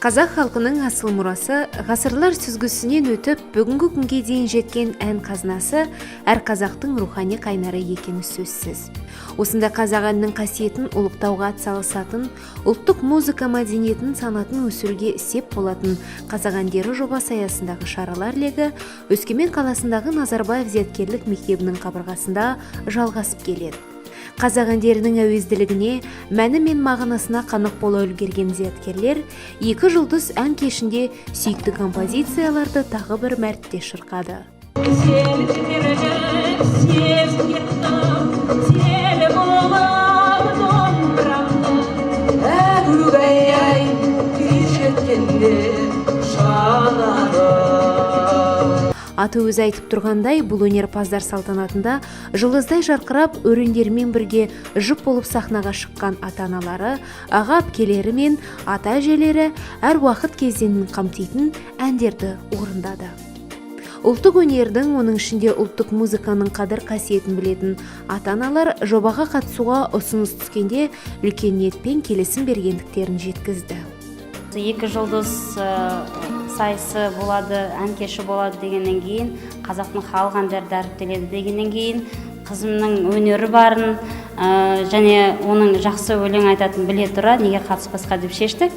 Қазақ халқының асыл мұрасы ғасырлар сүзгісінен өтіп, бүгінгі күнге дейін жеткен ән қазынасы әр қазақтың рухани қайнары екені сөзсіз. Осында қазақ әнінің қасиетін ұлықтауға атсалысатын, ұлттық музыка мәдениетін санатын өсіруге сеп болатын қазақ әндері жобасы аясындағы шаралар легі Өскемен қаласындағы Назарбаев зияткерлік мектебінің қабырғасында жалғасып келеді. Қазақ әндерінің әуезділігіне, мәні мен мағынасына қанық бола үлгерген зияткерлер 2 жұлдыз ән кешінде сүйікті композицияларды тағы бір мәрте шырқады. Аты өзі айтып тұрғандай, бұл өнерпаздар салтанатында жылыздай жарқырап, өрендермен бірге жұп болып сахнаға шыққан ата-аналары, аға-әпкелері мен ата-әжелері әр уақыт кезеңін қамтитын әндерді орындады. Ұлттық өнердің, оның ішінде ұлттық музыканың қадір қасиетін білетін ата-аналар жобаға қатысуға ұсыныс түскенде үлкен ниетпен келісім бергендіктерін жеткізді. 2 жұлдыз сайысы болады, ән кеші болады дегеннен кейін, қазақтың халық әндері дәріптеледі дегеннен кейін, қызымның өнері барын және оның жақсы өлең айтатын біле тұра неге қатыспасқа деп шештік.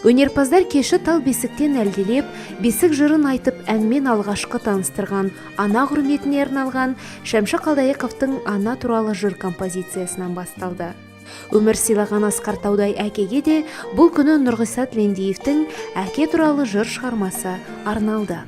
Өнерпаздар кеші тал бесіктен әлдилеп, бесік жырын айтып әнмен алғашқы таныстырған ана құрметіне арналған Шәмші Қалдаяқовтың ана туралы жыр композициясынан басталды. Өмір сыйлаған Асқар Таудай әкеге де бұл күні Нұрғиса Тілендиевтің әке туралы жыр шығармасы арналды.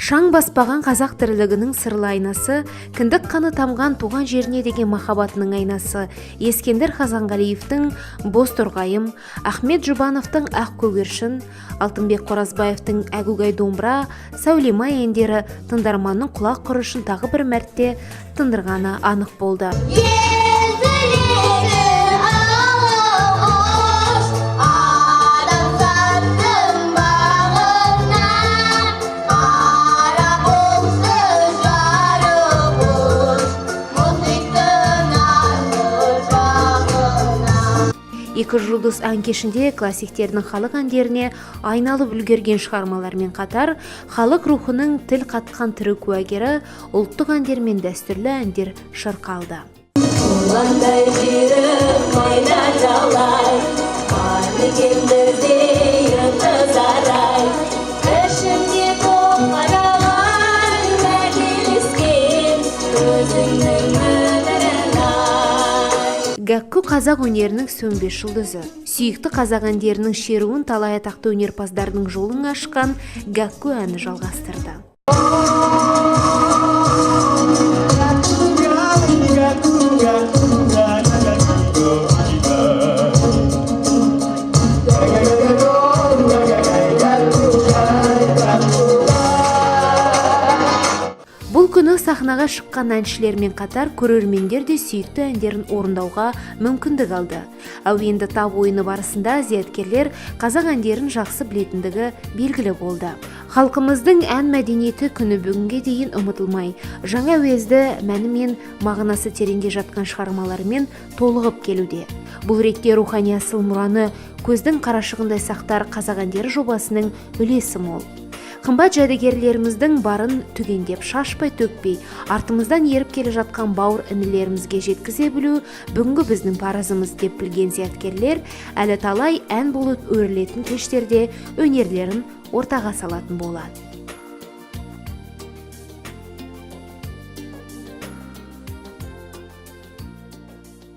Шаң баспаған қазақ тірлігінің сырлы айнасы, кіндік қаны тамған туған жеріне деген махаббатының айнасы, Ескендір Хазанғалиевтің Бозторғайым, Ахмет Жұбановтың Ақ көгершін, Алтынбек Қоразбаевтың Әгугай домбыра, Сәулема әндері тыңдарманның құлақ құрышын тағы бір мәрте тындырғаны анық болды. Екі жұлдыз ән кешінде классиктердің халық әндеріне айналып үлгерген шығармалармен қатар, халық рухының тіл қатқан тірі куәгері ұлттық әндер мен дәстүрлі әндер шырқалды. Гәкку қазақ өнерінің сөнбес жұлдызы. Сүйікті қазақ әндерінің шеруін талай атақты өнерпаздардың жолын ашқан Гәкку әні жалғастырды. Бұл күні сахнаға шыққан әншілермен қатар көрермендер де сүйікті әндерін орындауға мүмкіндік алды. Әуенді тап ойыны барысында зияткерлер қазақ әндерін жақсы білетіндігі белгілі болды. Халқымыздың ән мәдениеті күні бүгінге дейін ұмытылмай, жаңа әуезді мәні мен мағынасы тереңде жатқан шығармаларымен толығып келуде. Бұл ретте рухани асыл мұраны көздің қарашығындай сақтар қазақ әндері жобасының үлесі мол. Қымбат жәдігерлеріміздің барын түгендеп, шашпай төкпей, артымыздан еріп келе жатқан бауыр інілерімізге жеткізе білу бүгінгі біздің парызымыз деп білген зияткерлер әлі талай ән болып өрілетін кештерде өнерлерін ортаға салатын болады.